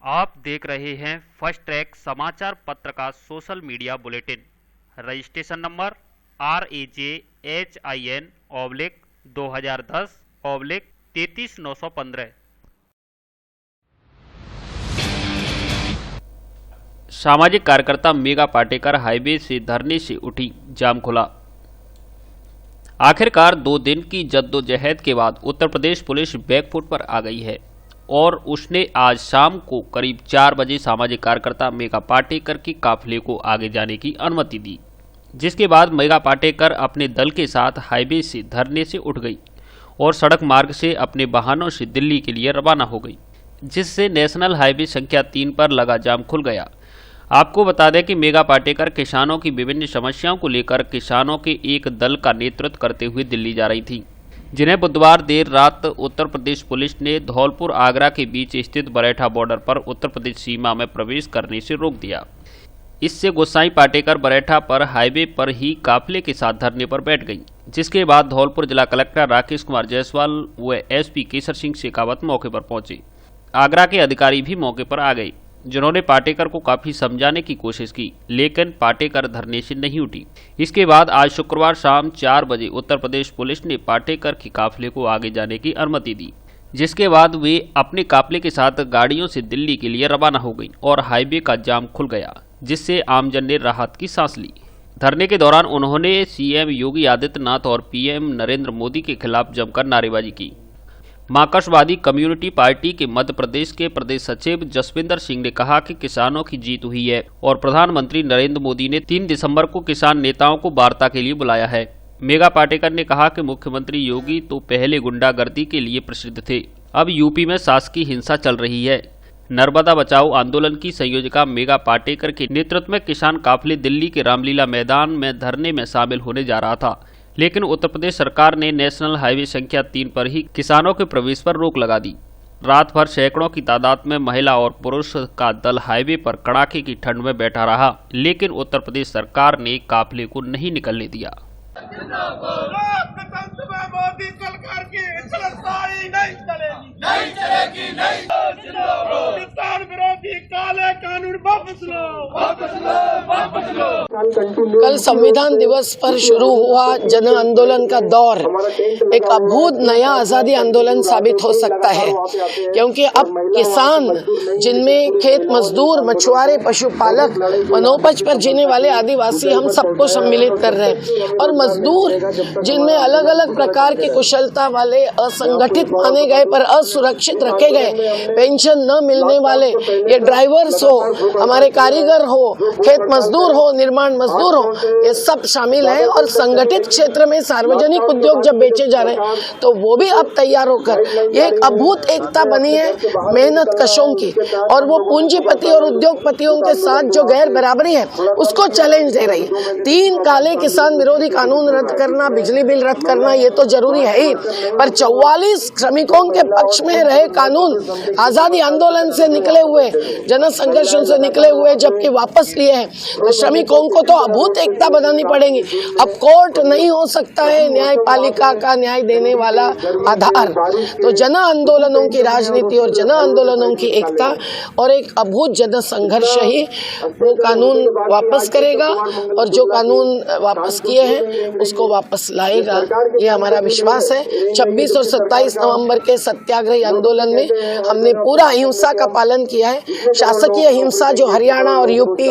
आप देख रहे हैं फर्स्ट ट्रैक समाचार पत्र का social media bulletin. Registration number RAJHIN/2010/33915। सामाजिक कार्यकर्ता मेघा पाटेकर हाईवे से धरने से उठी, जाम खुला। आखिरकार 2 दिन की जद्दोजहद के बाद उत्तर प्रदेश पुलिस बैकफुट पर आ गई है और उसने आज शाम को करीब 4 बजे सामाजिक कार्यकर्ता मेघा पाटेकर के काफिले को आगे जाने की अनुमति दी, जिसके बाद मेघा पाटेकर अपने दल के साथ हाईवे से धरने से उठ गई और सड़क मार्ग से अपने वाहनों से दिल्ली के लिए रवाना हो गई, जिससे नेशनल हाईवे संख्या 3 पर लगा जाम खुल गया। आपको बता दें कि मेघा पाटेकर किसानों की विभिन्न समस्याओं को लेकर किसानों के एक दल का नेतृत्व करते हुए दिल्ली जा रही थी, जिन्हें बुधवार देर रात उत्तर प्रदेश पुलिस ने धौलपुर आगरा के बीच स्थित बरेठा बॉर्डर पर उत्तर प्रदेश सीमा में प्रवेश करने से रोक दिया। इससे गुस्साई पाटेकर बरेठा पर हाईवे पर ही काफिले के साथ धरने पर बैठ गई, जिसके बाद धौलपुर जिला कलेक्टर राकेश कुमार जायसवाल व एसपी केसर सिंह शेखावत मौके पर पहुंचे। आगरा के अधिकारी भी मौके पर आ गए, जिन्होंने पाटेकर को काफी समझाने की कोशिश की, लेकिन पाटेकर धरने से नहीं उठी। इसके बाद आज शुक्रवार शाम 4 बजे उत्तर प्रदेश पुलिस ने पाटेकर के काफिले को आगे जाने की अनुमति दी, जिसके बाद वे अपने काफिले के साथ गाड़ियों से दिल्ली के लिए रवाना हो गई और हाईवे का जाम खुल गया, जिससे आमजन ने राहत की सांस ली। धरने के दौरान उन्होंने सीएम योगी आदित्यनाथ और पीएम नरेंद्र मोदी के खिलाफ जमकर नारेबाजी की। मार्क्सवादी कम्युनिटी पार्टी के मध्य प्रदेश के प्रदेश सचिव जसविंदर सिंह ने कहा कि किसानों की जीत हुई है और प्रधानमंत्री नरेंद्र मोदी ने 3 दिसंबर को किसान नेताओं को वार्ता के लिए बुलाया है। मेघा पाटेकर ने कहा कि मुख्यमंत्री योगी तो पहले गुंडागर्दी के लिए प्रसिद्ध थे, अब यूपी में शासकीय हिंसा चल रही है। नर्मदा बचाओ आंदोलन की संयोजिका मेघा पाटेकर के नेतृत्व में किसान काफिले दिल्ली के रामलीला मैदान में धरने में शामिल होने जा रहा था, लेकिन उत्तर प्रदेश सरकार ने नेशनल हाईवे संख्या 3 पर ही किसानों के प्रवेश पर रोक लगा दी। रात भर सैकड़ों की तादाद में महिला और पुरुष का दल हाईवे पर कड़ाके की ठंड में बैठा रहा, लेकिन उत्तर प्रदेश सरकार ने काफिले को नहीं निकलने दिया। कल संविधान दिवस पर शुरू हुआ जन आंदोलन का दौर एक अद्भुत नया आजादी आंदोलन साबित हो सकता है, क्योंकि अब किसान, जिनमें खेत मजदूर, मछुआरे, पशुपालक, वनोपज पर जीने वाले आदिवासी, हम सबको सम्मिलित कर रहे हैं, और मजदूर जिनमें अलग अलग प्रकार की कुशलता वाले, असंगठित माने गए पर असुरक्षित रखे गए, पेंशन न मिलने वाले, ये ड्राइवर्स हो, हमारे कारीगर हो, खेत मजदूर हो, निर्माण मजदूर हो, ये सब शामिल हैं। और संगठित क्षेत्र में सार्वजनिक उद्योग जब बेचे जा रहे हैं तो वो भी अब तैयार होकर ये एक अद्भुत एकता बनी है मेहनत कशों की, और वो पूंजीपति और उद्योगपतियों के साथ जो गैर बराबरी है उसको चैलेंज दे रही है। 3 काले किसान विरोधी कानून रद्द करना, बिजली बिल रद्द करना, ये तो जरूरी है ही, पर 44 श्रमिकों के पक्ष में रहे कानून आजादी आंदोलन से निकले हुए, जन संघर्षों से निकले हुए जबकि वापस लिए हैं, तो श्रमिकों को तो अद्भुत एकता बनानी पड़ेगी। अब कोर्ट नहीं हो सकता है न्यायपालिका का न्याय देने वाला आधार, तो जन आंदोलनों की राजनीति और जन आंदोलनों की एकता और एक अद्भुत जन संघर्ष ही वो कानून वापस करेगा, और जो कानून वापस किए हैं उसको वापस लाएगा, ये हमारा विश्वास है। 26 और 27 नवंबर के सत्याग्रही आंदोलन में हमने पूरा अहिंसा का पालन किया है। शासकीय हिंसा जो हरियाणा और यूपी,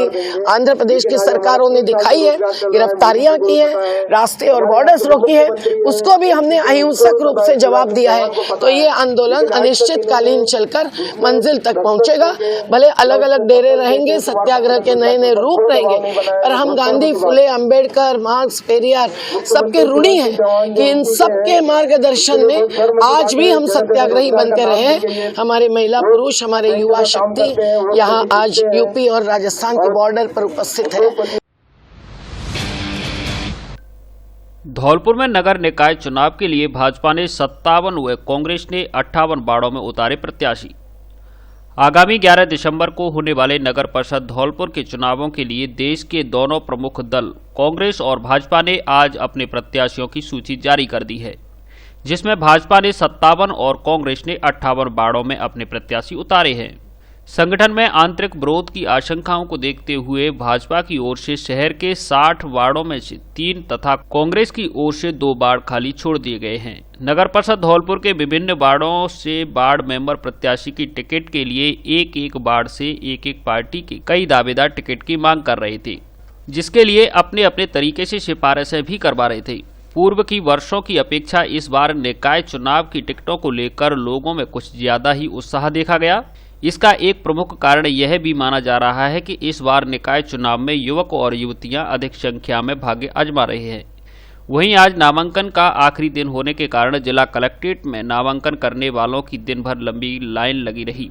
आंध्र प्रदेश की सरकारों ने दिखाई है, गिरफ्तारियां की है, रास्ते और बॉर्डर्स रोकी है, उसको भी हमने अहिंसक रूप से जवाब दिया है। तो ये आंदोलन अनिश्चितकालीन चलकर मंजिल तक पहुंचेगा। भले अलग अलग डेरे रहेंगे, सत्याग्रह के नए नए रूप रहेंगे, पर हम गांधी, फुले, अंबेडकर, मार्क्स, पेरियार सबके ऋणी हैं कि इन सबके मार्गदर्शन में आज भी हम सत्याग्रही बनकर रहे। हमारे महिला पुरुष, हमारे युवा शक्ति यहाँ आज यूपी और राजस्थान के बॉर्डर पर उपस्थित है। धौलपुर में नगर निकाय चुनाव के लिए भाजपा ने 57 व कांग्रेस ने 58 वार्डों में उतारे प्रत्याशी। आगामी 11 दिसंबर को होने वाले नगर परिषद धौलपुर के चुनावों के लिए देश के दोनों प्रमुख दल कांग्रेस और भाजपा ने आज अपने प्रत्याशियों की सूची जारी कर दी है, जिसमें भाजपा ने 57 और कांग्रेस ने 58 वार्डों में अपने प्रत्याशी उतारे हैं। संगठन में आंतरिक विरोध की आशंकाओं को देखते हुए भाजपा की ओर से शहर के 60 वार्डों में से 3 तथा कांग्रेस की ओर से 2 वार्ड खाली छोड़ दिए गए हैं। नगर परिषद धौलपुर के विभिन्न वार्डों से वार्ड मेंबर प्रत्याशी की टिकट के लिए एक वार्ड से एक पार्टी के कई दावेदार टिकट की मांग कर रहे थे, जिसके लिए अपने अपने तरीके से सिफारिशें भी करवा रहे थे। पूर्व की वर्षों की अपेक्षा इस बार निकाय चुनाव की टिकटों को लेकर लोगों में कुछ ज्यादा ही उत्साह देखा गया। इसका एक प्रमुख कारण यह भी माना जा रहा है कि इस बार निकाय चुनाव में युवक और युवतियां अधिक संख्या में भाग्य आजमा रहे हैं। वहीं आज नामांकन का आखिरी दिन होने के कारण जिला कलेक्ट्रेट में नामांकन करने वालों की दिन भर लंबी लाइन लगी रही।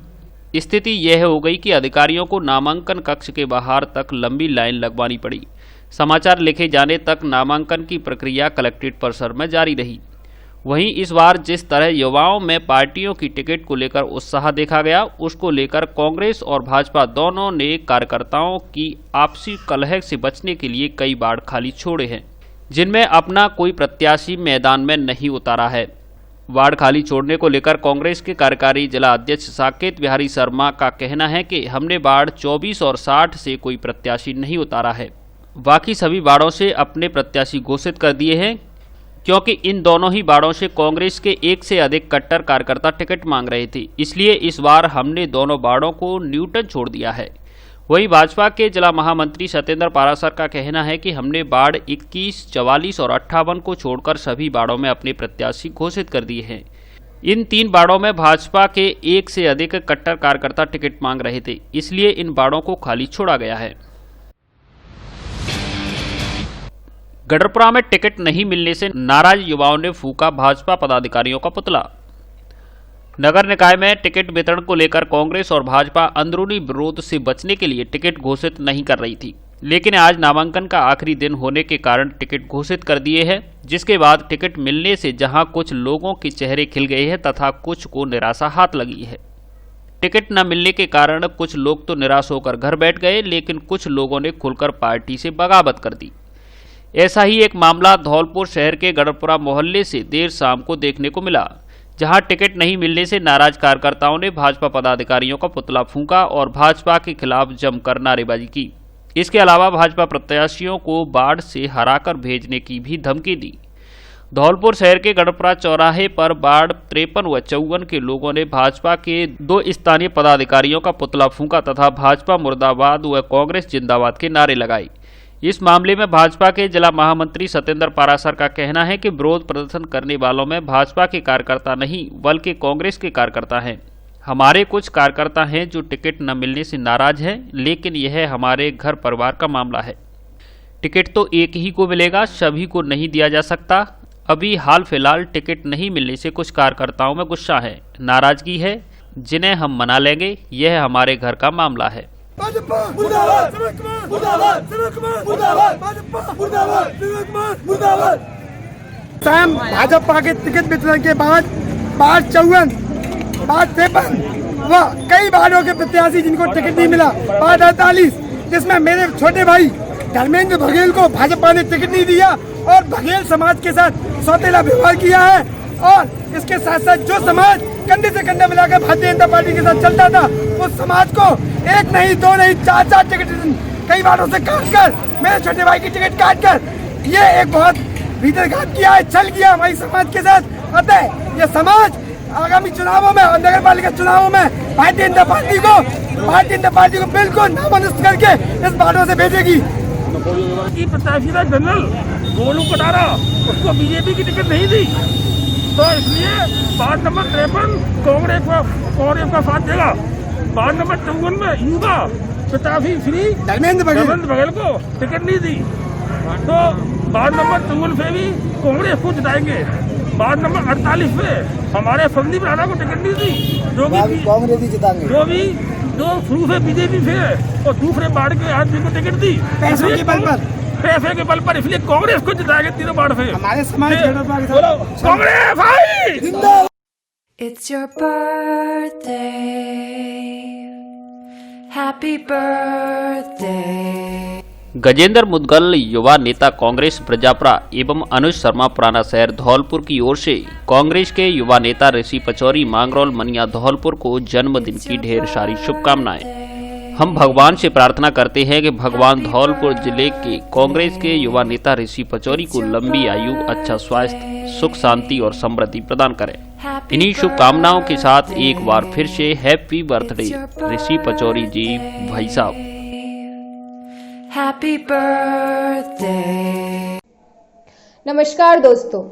स्थिति यह हो गई कि अधिकारियों को नामांकन कक्ष के बाहर तक लंबी लाइन लगवानी पड़ी। समाचार लिखे जाने तक नामांकन की प्रक्रिया कलेक्ट्रेट परिसर में जारी रही। वहीं इस बार जिस तरह युवाओं में पार्टियों की टिकट को लेकर उत्साह देखा गया, उसको लेकर कांग्रेस और भाजपा दोनों ने कार्यकर्ताओं की आपसी कलह से बचने के लिए कई वार्ड खाली छोड़े हैं, जिनमें अपना कोई प्रत्याशी मैदान में नहीं उतारा है। वार्ड खाली छोड़ने को लेकर कांग्रेस के कार्यकारी जिला अध्यक्ष साकेत बिहारी शर्मा का कहना है कि हमने वार्ड 24 और 60 से कोई प्रत्याशी नहीं उतारा है। बाकी सभी वार्डों से अपने प्रत्याशी घोषित कर दिए हैं, क्योंकि इन दोनों ही वार्डों से कांग्रेस के एक से अधिक कट्टर कार्यकर्ता टिकट मांग रहे थे। इसलिए इस बार हमने दोनों वार्डों को न्यूटन छोड़ दिया है। वहीं भाजपा के जिला महामंत्री सत्येंद्र पारासर का कहना है कि हमने वार्ड 21, 44 और 58 को छोड़कर सभी वार्डों में अपने प्रत्याशी घोषित कर दिए हैं। इन 3 वार्डों में भाजपा के एक से अधिक कट्टर कार्यकर्ता टिकट मांग रहे थे, इसलिए इन वार्डों को खाली छोड़ा गया है। गढ़पुरा में टिकट नहीं मिलने से नाराज युवाओं ने फूका भाजपा पदाधिकारियों का पुतला। नगर निकाय में टिकट वितरण को लेकर कांग्रेस और भाजपा अंदरूनी विरोध से बचने के लिए टिकट घोषित नहीं कर रही थी, लेकिन आज नामांकन का आखिरी दिन होने के कारण टिकट घोषित कर दिए हैं, जिसके बाद टिकट मिलने से जहां कुछ लोगों के चेहरे खिल गए हैं तथा कुछ को निराशा हाथ लगी है। टिकट न मिलने के कारण कुछ लोग तो निराश होकर घर बैठ गए, लेकिन कुछ लोगों ने खुलकर पार्टी से बगावत कर दी। ऐसा ही एक मामला धौलपुर शहर के गढ़पुरा मोहल्ले से देर शाम को देखने को मिला, जहां टिकट नहीं मिलने से नाराज कार्यकर्ताओं ने भाजपा पदाधिकारियों का पुतला फूंका और भाजपा के खिलाफ जमकर नारेबाजी की। इसके अलावा भाजपा प्रत्याशियों को बाढ़ से हराकर भेजने की भी धमकी दी। धौलपुर शहर के गढ़पुरा चौराहे पर वार्ड 53 व 54 के लोगों ने भाजपा के 2 स्थानीय पदाधिकारियों का पुतला फूंका तथा भाजपा मुर्दाबाद व कांग्रेस जिंदाबाद के नारे लगाए। इस मामले में भाजपा के जिला महामंत्री सत्येंद्र पारासर का कहना है कि विरोध प्रदर्शन करने वालों में भाजपा के कार्यकर्ता नहीं बल्कि कांग्रेस के कार्यकर्ता हैं। हमारे कुछ कार्यकर्ता हैं जो टिकट न मिलने से नाराज हैं, लेकिन यह हमारे घर परिवार का मामला है। टिकट तो एक ही को मिलेगा, सभी को नहीं दिया जा सकता। अभी हाल फिलहाल टिकट नहीं मिलने से कुछ कार्यकर्ताओं में गुस्सा है, नाराजगी है, जिन्हें हम मना लेंगे। यह हमारे घर का मामला है। भाजपा के टिकट वितरण के बाद वार्ड 54, वार्ड 53 व कई वार्डों के प्रत्याशी जिनको टिकट नहीं मिला, वार्ड 48 जिसमें मेरे छोटे भाई धर्मेंद्र बघेल को भाजपा ने टिकट नहीं दिया और बघेल समाज के साथ सौतेला व्यवहार किया है। और इसके साथ साथ जो समाज कंधे से कंधा मिलाकर भारतीय जनता पार्टी के साथ चलता था, उस समाज को 1 नहीं 2 नहीं 4 टिकट कई वार्डों से काट कर मेरे छोटे भाई की टिकट काट कर ये एक बहुत भीतरघात किया है, छल किया हमारी समाज के साथ। अतः ये समाज आगामी चुनावों में और नगर पालिका चुनावों में भारतीय जनता पार्टी को बिल्कुल नामंजूर करके इस वार्डों से भेजेगी। प्रत्याशी था जनरल गोलू कटारा, उसको बीजेपी की टिकट नहीं दी, तो इसलिए वार्ड नंबर 53 कांग्रेस का साथ देगा। वार्ड नंबर 54 में युवा प्रत्याशी श्री धर्मेंद्र बघेल को टिकट नहीं दी, तो वार्ड नंबर 54 पे भी कांग्रेस को जिताएंगे। वार्ड नंबर 48 पे हमारे संदीप राणा को टिकट नहीं दी, जो भी कांग्रेस ही जिताएंगे, जो शुरू से बीजेपी से और दूसरे वार्ड के आदमी को टिकट दी पैसे के बल पर, इसलिए कांग्रेस को जिताएंगे तीनों वार्ड से। हमारे समाज कांग्रेस भाई। It's your birthday, happy birthday Gajendra Mudgal युवा नेता कांग्रेस प्रजापरा एवं अनुज शर्मा पुराना शहर धौलपुर की ओर से कांग्रेस के युवा नेता ऋषि पचौरी मांगरोल मनिया धौलपुर को जन्मदिन की ढेर सारी शुभकामनाएं। हम भगवान से प्रार्थना करते हैं कि भगवान धौलपुर जिले के कांग्रेस के युवा नेता ऋषि पचौरी को लंबी आयु, अच्छा स्वास्थ्य, सुख शांति और समृद्धि प्रदान करें। इन्हीं शुभकामनाओं के साथ एक बार फिर से हैप्पी बर्थडे ऋषि पचौरी जी भाई साहब। Happy birthday। नमस्कार दोस्तों,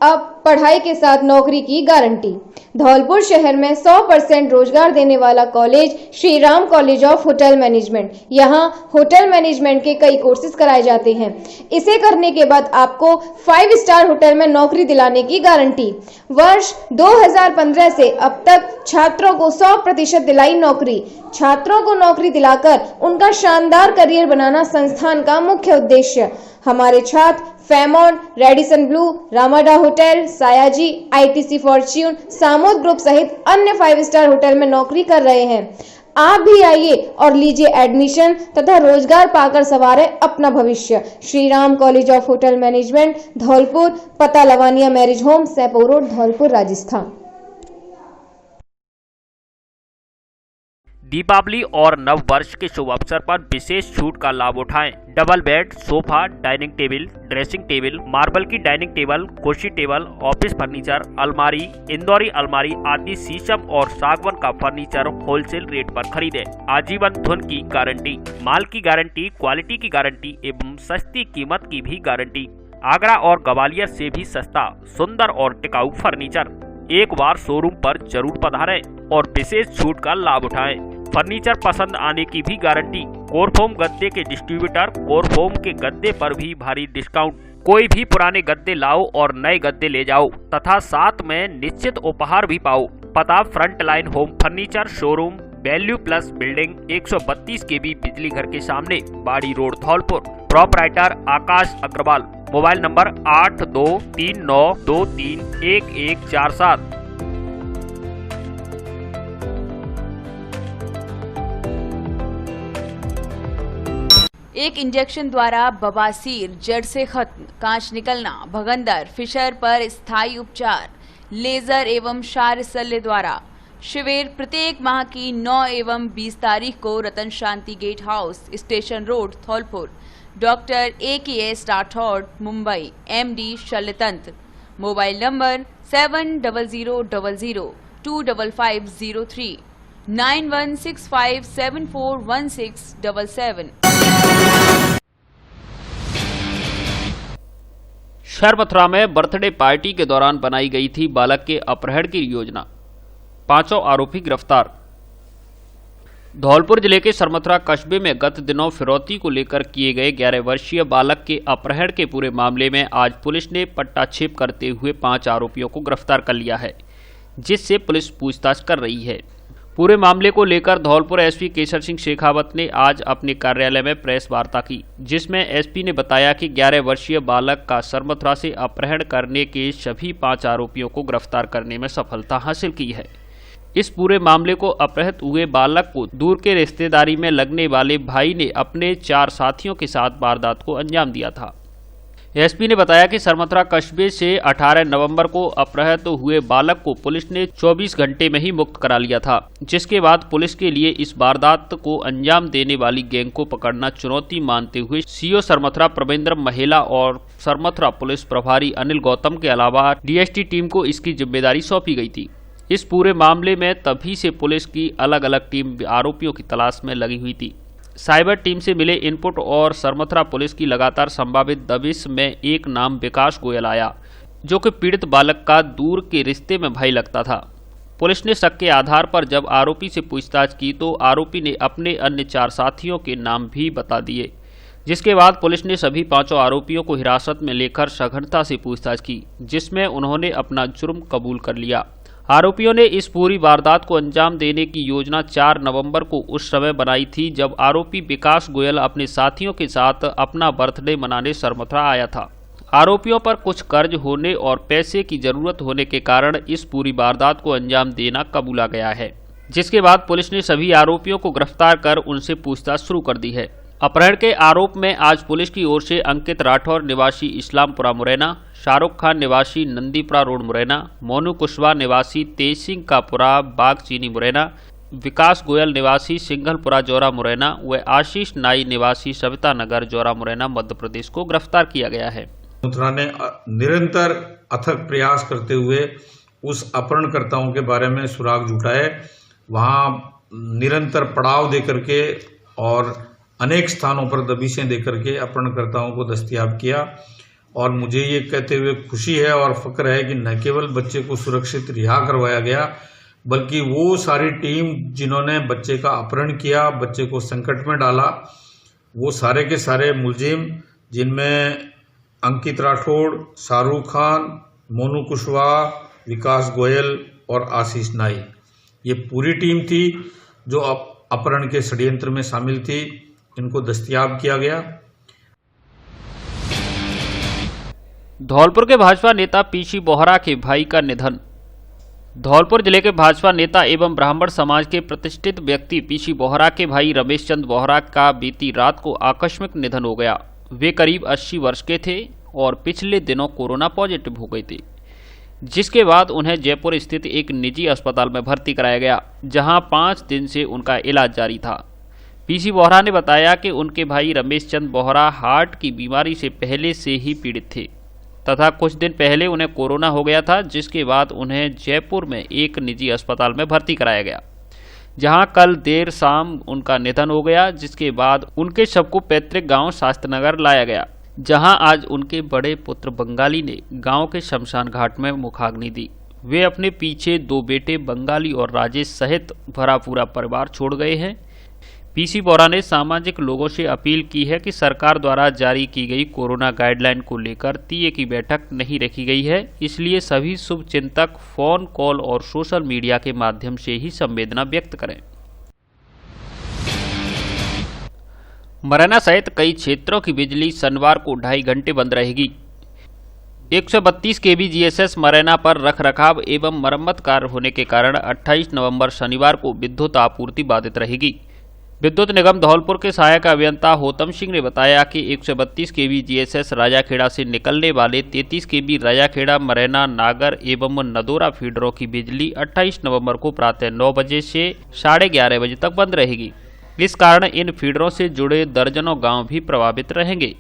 अब पढ़ाई के साथ नौकरी की गारंटी। धौलपुर शहर में 100% रोजगार देने वाला college Shri Ram college of hotel management. यहाँ होटल मैनेजमेंट के कई कोर्सेज कराए जाते हैं। इसे करने के बाद आपको 5 स्टार होटल में नौकरी दिलाने की गारंटी। वर्ष 2015 से अब तक छात्रों को 100% दिलाई नौकरी। छात्रों को नौकरी दिलाकर उनका शानदार करियर बनाना संस्थान का मुख्य उद्देश्य। हमारे छात्र फेमॉन, Radisson Blu, Ramada hotel, Sayaji, ITC Fortune, Samode group सहित अन्य 5 स्टार होटल में नौकरी कर रहे हैं। आप भी आइए और लीजिए एडमिशन तथा रोजगार पाकर संवारें अपना भविष्य। Shri Ram college of hotel management Dholpur, पता Lavania marriage home, Saipau road, Dholpur, Rajasthan. Deepavali और नव वर्ष के शुभ अवसर पर विशेष छूट का लाभ उठाएं। Double bed, sofa, dining table, dressing table, marble की डाइनिंग टेबल, कुर्सी टेबल, ऑफिस फर्नीचर, अलमारी, इंदौरी अलमारी आदि शीशम और सागवान का फर्नीचर होलसेल रेट पर खरीदें। आजीवन धुन की गारंटी, माल की गारंटी, क्वालिटी की गारंटी एवं सस्ती कीमत की भी गारंटी। आगरा और ग्वालियर से भी सस्ता, सुंदर और टिकाऊ फर्नीचर। एक बार शोरूम पर जरूर पधारें और विशेष छूट का लाभ उठाएं। फर्नीचर पसंद आने की भी गारंटी। कोरफोम गद्दे के डिस्ट्रीब्यूटर, कोरफोम के गद्दे पर भी भारी डिस्काउंट। कोई भी पुराने गद्दे लाओ और नए गद्दे ले जाओ तथा साथ में निश्चित उपहार भी पाओ। पता front line home furniture showroom, value plus building, 132 KV बिजली घर के सामने, Bari road, Dholpur. Proprietor Akash Agarwal. Mobile number 8239231147। एक इंजेक्शन द्वारा बवासीर जड़ से खत्म, कांच निकलना, भगंदर, फिशर पर स्थायी उपचार, लेजर एवं क्षार शल्य द्वारा। शिविर प्रत्येक माह की 9 एवं 20 तारीख को Ratan Shanti gate house, station road, Dholpur. Doctor AKS Rathore, Mumbai, MD शल्यतंत्र। Mobile number 7000025503, 9165741677। शहर मथुरा में बर्थडे पार्टी के दौरान बनाई गई थी बालक के अपहरण की योजना, 5 आरोपी गिरफ्तार। धौलपुर जिले के सरमथुरा कस्बे में गत दिनों फिरौती को लेकर किए गए 11 वर्षीय बालक के अपहरण के पूरे मामले में आज पुलिस ने पट्टाछेप करते हुए 5 आरोपियों को गिरफ्तार कर लिया है, जिससे पुलिस पूछताछ कर रही है। पूरे मामले को लेकर धौलपुर SP केसर सिंह शेखावत ने आज अपने कार्यालय में प्रेस वार्ता की, जिसमें SP ने बताया कि 11 वर्षीय बालक का सरमथुरा से अपहरण करने के सभी 5 आरोपियों को गिरफ्तार करने में सफलता हासिल की है। इस पूरे मामले को अपहृत हुए बालक को दूर के रिश्तेदारी में लगने वाले भाई ने अपने 4 साथियों के साथ वारदात को अंजाम दिया था। SP ने बताया कि सरमथुरा कस्बे से 18 नवंबर को अपहृत हुए बालक को पुलिस ने 24 घंटे में ही मुक्त करा लिया था, जिसके बाद पुलिस के लिए इस वारदात को अंजाम देने वाली गैंग को पकड़ना चुनौती मानते हुए CO सरमथुरा प्रवेंद्र महिला और सरमथुरा पुलिस प्रभारी अनिल गौतम के अलावा DST टीम को इसकी जिम्मेदारी सौंपी गई थी। इस पूरे मामले में तभी से पुलिस की अलग अलग टीम आरोपियों की तलाश में लगी हुई थी। साइबर टीम से मिले इनपुट और सरमथुरा पुलिस की लगातार संभावित दबिश में एक नाम विकास गोयल आया, जो कि पीड़ित बालक का दूर के रिश्ते में भाई लगता था। पुलिस ने शक के आधार पर जब आरोपी से पूछताछ की तो आरोपी ने अपने अन्य 4 साथियों के नाम भी बता दिए, जिसके बाद पुलिस ने सभी 5 आरोपियों को हिरासत में लेकर सघनता से पूछताछ की, जिसमें उन्होंने अपना जुर्म कबूल कर लिया। आरोपियों ने इस पूरी वारदात को अंजाम देने की योजना 4 नवंबर को उस समय बनाई थी जब आरोपी विकास गोयल अपने साथियों के साथ अपना बर्थडे मनाने सरमथुरा आया था। आरोपियों पर कुछ कर्ज होने और पैसे की जरूरत होने के कारण इस पूरी वारदात को अंजाम देना कबूला गया है, जिसके बाद पुलिस ने सभी आरोपियों को गिरफ्तार कर उनसे पूछताछ शुरू कर दी है। अपहरण के आरोप में आज पुलिस की ओर से अंकित राठौर निवासी इस्लामपुरा मुरैना, शाहरुख खान निवासी नंदीपुरा रोड मुरैना, मोनू कुशवाहा निवासी तेज सिंह कापुरा बागचीनी मुरैना, विकास गोयल निवासी सिंघलपुरा जौरा मुरैना व आशीष नाई निवासी सविता नगर जौरा मुरैना मध्य प्रदेश को गिरफ्तार किया गया है। मुथुरा ने निरंतर अथक प्रयास करते हुए उस अपहरणकर्ताओं के बारे में सुराग जुटाए, वहां निरंतर पड़ाव देकर के और अनेक स्थानों पर दबिशें देकर के अपहरणकर्ताओं को दस्तयाब किया। और मुझे ये कहते हुए खुशी है और फक्र है कि न केवल बच्चे को सुरक्षित रिहा करवाया गया, बल्कि वो सारी टीम जिन्होंने बच्चे का अपहरण किया, बच्चे को संकट में डाला, वो सारे के सारे मुलजिम, जिनमें अंकित राठौड़, शाहरुख खान, मोनू कुशवाहा, विकास गोयल और आशीष नाई, ये पूरी टीम थी जो अपहरण के षड्यंत्र में शामिल थी। इनको दस्तयाब किया गया। धौलपुर के भाजपा नेता पीसी बोहरा के भाई का निधन। धौलपुर जिले के भाजपा नेता एवं ब्राह्मण समाज के प्रतिष्ठित व्यक्ति पीसी बोहरा के भाई रमेश चंद बोहरा का बीती रात को आकस्मिक निधन हो गया। वे करीब 80 वर्ष के थे और पिछले दिनों कोरोना पॉजिटिव हो गए थे, जिसके बाद उन्हें जयपुर स्थित एक निजी अस्पताल में भर्ती कराया गया, जहां 5 दिन से उनका इलाज जारी था। पीसी बोहरा ने बताया कि उनके भाई रमेश चंद बोहरा हार्ट की बीमारी से पहले से ही पीड़ित थे तथा कुछ दिन पहले उन्हें कोरोना हो गया था, जिसके बाद उन्हें जयपुर में एक निजी अस्पताल में भर्ती कराया गया, जहां कल देर शाम उनका निधन हो गया। जिसके बाद उनके शव को पैतृक गांव शास्त्रनगर लाया गया, जहां आज उनके बड़े पुत्र बंगाली ने गांव के शमशान घाट में मुखाग्नि दी। वे अपने पीछे 2 बेटे बंगाली और राजेश सहित भरा पूरा परिवार छोड़ गए हैं। पीसी बोहरा ने सामाजिक लोगों से अपील की है कि सरकार द्वारा जारी की गई कोरोना गाइडलाइन को लेकर तीये की बैठक नहीं रखी गई है, इसलिए सभी शुभचिंतक फोन कॉल और सोशल मीडिया के माध्यम से ही संवेदना व्यक्त करें। मुरैना सहित कई क्षेत्रों की बिजली शनिवार को 2.5 घंटे बंद रहेगी। 132 kV GSS मुरैना पर रखरखाव एवं मरम्मत कार्य होने के कारण 28 नवंबर शनिवार को विद्युत आपूर्ति बाधित रहेगी। विद्युत निगम धौलपुर के सहायक अभियंता होतम सिंह ने बताया कि 132 kV GSS राजाखेड़ा से निकलने वाले 33 kV राजाखेड़ा मुरैना नागर एवं नदौरा फीडरों की बिजली 28 नवंबर को प्रातः 9 बजे से 11:30 बजे तक बंद रहेगी। इस कारण इन फीडरों से जुड़े दर्जनों गांव भी प्रभावित रहेंगे।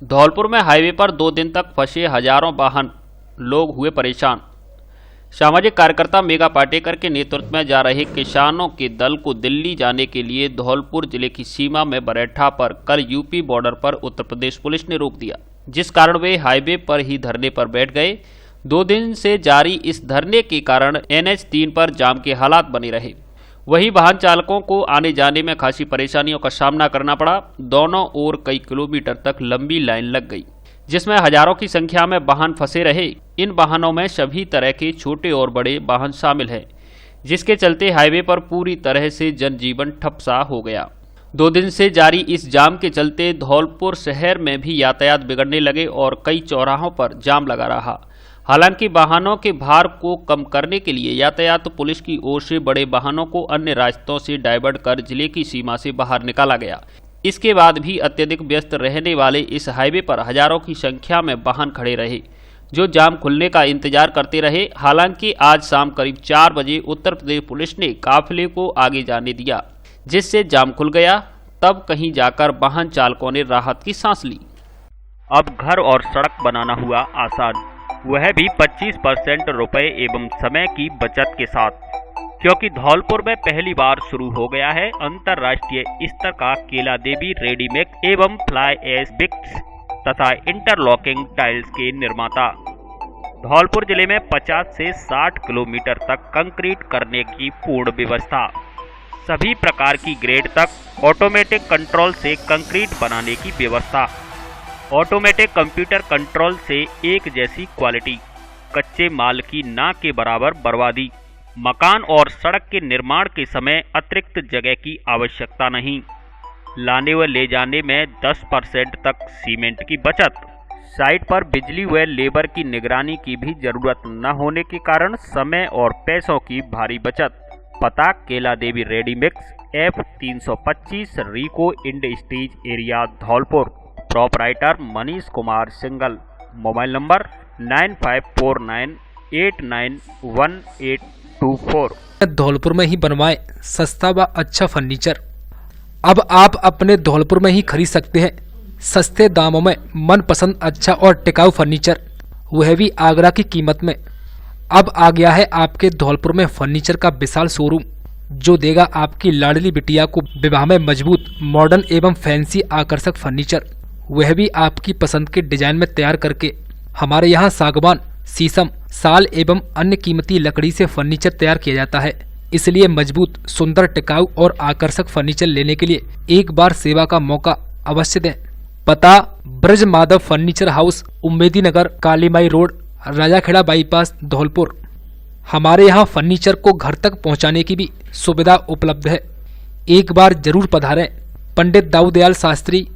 धौलपुर में हाईवे पर 2 दिन तक फंसे हजारों वाहन, लोग हुए परेशान। सामाजिक कार्यकर्ता मेघा पाटेकर के नेतृत्व में जा रहे किसानों के दल को दिल्ली जाने के लिए धौलपुर जिले की सीमा में बरेठा पर कल यूपी बॉर्डर पर उत्तर प्रदेश पुलिस ने रोक दिया, जिस कारण वे हाईवे पर ही धरने पर बैठ गए। 2 दिन से जारी इस धरने के कारण NH3 पर जाम के हालात बने रहे। वहीं वाहन चालकों को आने जाने में खासी परेशानियों का सामना करना पड़ा। दोनों ओर कई किलोमीटर तक लंबी लाइन लग गई, जिसमें हजारों की संख्या में वाहन फंसे रहे। इन वाहनों में सभी तरह के छोटे और बड़े वाहन शामिल हैं, जिसके चलते हाईवे पर पूरी तरह से जनजीवन ठप सा हो गया। 2 दिन से जारी इस जाम के चलते धौलपुर शहर में भी यातायात बिगड़ने लगे और कई चौराहों पर जाम लगा रहा। हालांकि वाहनों के भार को कम करने के लिए यातायात पुलिस की ओर से बड़े वाहनों को अन्य रास्तों से डाइवर्ट कर जिले की सीमा से बाहर निकाला गया। इसके बाद भी अत्यधिक व्यस्त रहने वाले इस हाईवे पर हजारों की संख्या में वाहन खड़े रहे, जो जाम खुलने का इंतजार करते रहे। हालांकि आज शाम करीब 4 बजे उत्तर प्रदेश पुलिस ने काफिले को आगे जाने दिया, जिससे जाम खुल गया। तब कहीं जाकर वाहन चालकों ने राहत की सांस ली। अब घर और सड़क बनाना हुआ आसान, वह भी 25% रुपए एवं समय की बचत के साथ, क्योंकि धौलपुर में पहली बार शुरू हो गया है अंतर्राष्ट्रीय स्तर का केला देवी रेडीमेड एवं फ्लाई एश ब्रिक्स तथा इंटरलॉकिंग टाइल्स के निर्माता। धौलपुर जिले में 50 से 60 किलोमीटर तक कंक्रीट करने की पूर्ण व्यवस्था, सभी प्रकार की ग्रेड तक ऑटोमेटिक कंट्रोल से कंक्रीट बनाने की व्यवस्था, ऑटोमेटिक कंप्यूटर कंट्रोल से एक जैसी क्वालिटी, कच्चे माल की ना के बराबर बर्बादी, मकान और सड़क के निर्माण के समय अतिरिक्त जगह की आवश्यकता नहीं, लाने व ले जाने में 10% तक सीमेंट की बचत, साइट पर बिजली व लेबर की निगरानी की भी जरूरत न होने के कारण समय और पैसों की भारी बचत, पता Kela Devi ready mix F325 RIICO industries area Dholpur. Proprietor Manish Kumar Singhal. Mobile number 9549891824। Dholpur में ही बनवाएं सस्ता व अच्छा फर्नीचर। अब आप अपने धौलपुर में ही खरीद सकते हैं सस्ते दामों में मनपसंद अच्छा और टिकाऊ फर्नीचर, वह भी आगरा की कीमत में। अब आ गया है आपके धौलपुर में फर्नीचर का विशाल शोरूम, जो देगा आपकी लाडली बिटिया को विवाह में मजबूत, मॉडर्न एवं फैंसी आकर्षक फर्नीचर, वह भी आपकी पसंद के डिजाइन में तैयार करके। हमारे यहाँ सागवान, शीशम, साल एवं अन्य कीमती लकड़ी से फर्नीचर तैयार किया जाता है। इसलिए मजबूत, सुंदर, टिकाऊ और आकर्षक फर्नीचर लेने के लिए एक बार सेवा का मौका अवश्य दें। पता ब्रज माधव फर्नीचर हाउस, उम्मेदी नगर, कालीमाई रोड, राजाखेड़ा बाईपास, धौलपुर। हमारे यहाँ फर्नीचर को घर तक पहुँचाने की भी सुविधा उपलब्ध है। एक बार जरूर पधारें। पंडित दाऊदयाल शास्त्री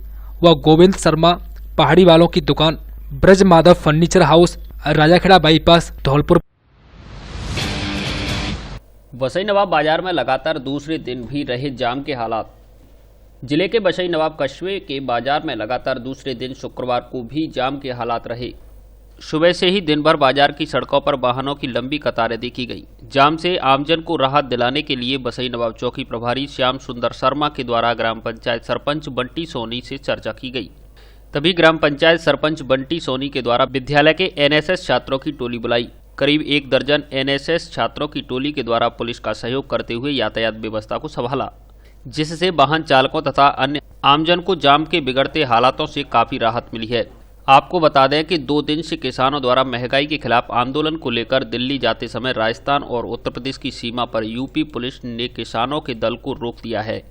व गोविंद शर्मा पहाड़ी वालों की दुकान, Braj Madhav furniture house, Rajakhera bypass, Dholpur. Basai Nawab बाजार में लगातार दूसरे दिन भी रहे जाम के हालात। जिले के वसई नवाब कस्बे के बाजार में लगातार दूसरे दिन शुक्रवार को भी जाम के हालात रहे। सुबह से ही दिन भर बाजार की सड़कों पर वाहनों की लंबी कतारें देखी गई। जाम से आमजन को राहत दिलाने के लिए वसई नवाब चौकी प्रभारी श्याम सुंदर शर्मा के द्वारा ग्राम पंचायत सरपंच बंटी सोनी से चर्चा की गई। तभी ग्राम पंचायत सरपंच बंटी सोनी के द्वारा विद्यालय के एनएसएस छात्रों की टोली बुलाई। करीब 1 दर्जन एनएसएस छात्रों की टोली के द्वारा पुलिस का सहयोग करते हुए यातायात व्यवस्था को संभाला, जिससे वाहन चालकों तथा अन्य आमजन को जाम के बिगड़ते हालातों से काफी राहत मिली है। आपको बता दें कि 2 दिन से किसानों द्वारा महंगाई के खिलाफ आंदोलन को लेकर दिल्ली जाते समय राजस्थान और उत्तर प्रदेश की सीमा पर यूपी पुलिस ने किसानों के दल को रोक दिया है,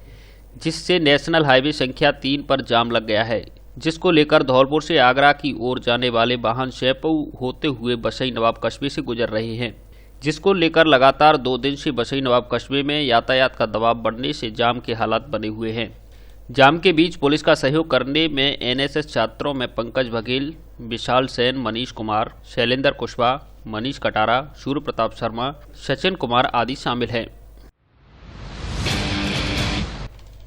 जिससे नेशनल हाईवे संख्या 3 पर जाम लग गया है, जिसको लेकर धौलपुर से आगरा की ओर जाने वाले वाहन शेपऊ होते हुए वसई नवाब कस्बे से गुजर रहे हैं, जिसको लेकर लगातार 2 दिन से वसई नवाब कस्बे में यातायात का दबाव बढ़ने से जाम के हालात बने हुए हैं। जाम के बीच पुलिस का सहयोग करने में एनएसएस छात्रों में पंकज बघेल, विशाल सेन, मनीष कुमार, शैलेंद्र कुशवाहा, मनीष कटारा, सूर्य प्रताप शर्मा, सचिन कुमार आदि शामिल हैं।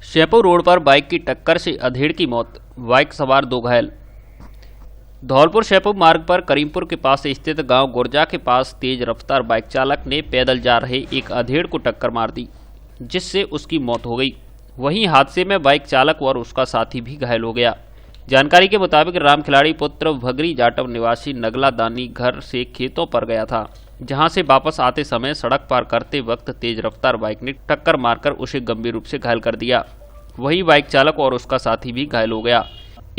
शेपू रोड पर बाइक की टक्कर से अधेड़ की मौत, बाइक सवार 2 घायल। धौलपुर शेपू मार्ग पर करीमपुर के पास स्थित गांव गुर्जा के पास तेज रफ्तार बाइक चालक ने पैदल जा रहे एक अधेड़ को टक्कर मार दी, जिससे उसकी मौत हो गई। वहीं हादसे में बाइक चालक और उसका साथी भी घायल हो गया। जानकारी के मुताबिक राम खिलाड़ी पुत्र भगरी जाटव निवासी नगला दानी घर से खेतों पर गया था, जहां से वापस आते समय सड़क पार करते वक्त तेज रफ्तार बाइक ने टक्कर मारकर उसे गंभीर रूप से घायल कर दिया। वहीं बाइक चालक और उसका साथी भी घायल हो गया।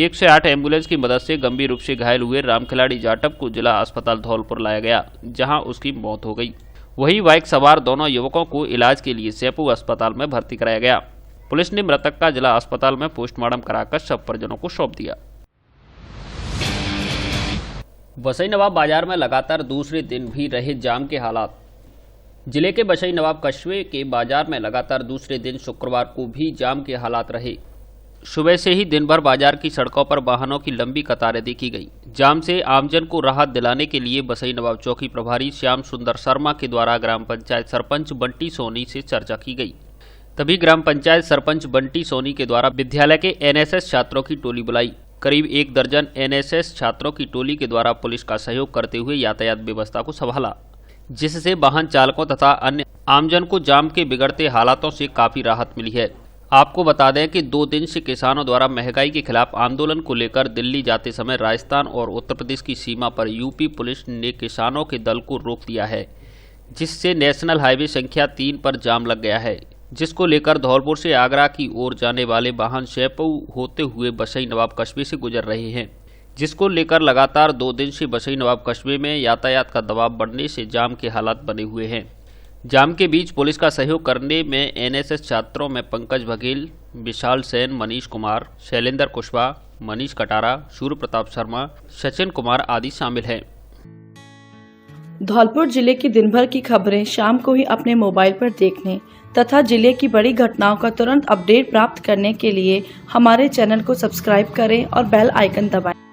108 एम्बुलेंस की मदद से गंभीर रूप से घायल हुए राम खिलाड़ी जाटव को जिला अस्पताल धौलपुर लाया गया, जहां उसकी मौत हो गई। वहीं बाइक सवार दोनों युवकों को इलाज के लिए शेपू अस्पताल में भर्ती कराया गया। पुलिस ने मृतक का जिला अस्पताल में पोस्टमार्टम कराकर शव परिजनों को सौंप दिया। वसई नवाब बाजार में लगातार दूसरे दिन भी रहे जाम के हालात। जिले के वसई नवाब कस्बे के बाजार में लगातार दूसरे दिन शुक्रवार को भी जाम के हालात रहे। सुबह से ही दिन भर बाजार की सड़कों पर वाहनों की लंबी कतारें देखी गई। जाम से आमजन को राहत दिलाने के लिए वसई नवाब चौकी प्रभारी श्याम सुंदर शर्मा के द्वारा ग्राम पंचायत सरपंच बंटी सोनी से चर्चा की गई। तभी ग्राम पंचायत सरपंच बंटी सोनी के द्वारा विद्यालय के एनएसएस छात्रों की टोली बुलाई। करीब 1 दर्जन एनएसएस छात्रों की टोली के द्वारा पुलिस का सहयोग करते हुए यातायात व्यवस्था को संभाला, जिससे वाहन चालकों तथा अन्य आमजन को जाम के बिगड़ते हालातों से काफी राहत मिली है। आपको बता दें कि 2 दिन से किसानों द्वारा महंगाई के खिलाफ आंदोलन को लेकर दिल्ली जाते समय राजस्थान और उत्तर प्रदेश की सीमा पर यूपी पुलिस ने किसानों के दल को रोक दिया है, जिससे नेशनल हाईवे संख्या 3 पर जाम लग गया है, जिसको लेकर धौलपुर से आगरा की ओर जाने वाले वाहन शेपऊ होते हुए वसई नवाब कस्बे से गुजर रहे हैं, जिसको लेकर लगातार 2 दिन से वसई नवाब कस्बे में यातायात का दबाव बढ़ने से जाम के हालात बने हुए हैं। जाम के बीच पुलिस का सहयोग करने में एनएसएस छात्रों में पंकज बघेल, विशाल सेन, मनीष कुमार, शैलेंद्र कुशवाहा, मनीष कटारा, सूर्य प्रताप शर्मा, सचिन कुमार आदि शामिल हैं। धौलपुर जिले की दिन भर की खबरें शाम को ही अपने मोबाइल पर देखने तथा जिले की बड़ी घटनाओं का तुरंत अपडेट प्राप्त करने के लिए हमारे चैनल को सब्सक्राइब करें और बेल आइकन दबाएं।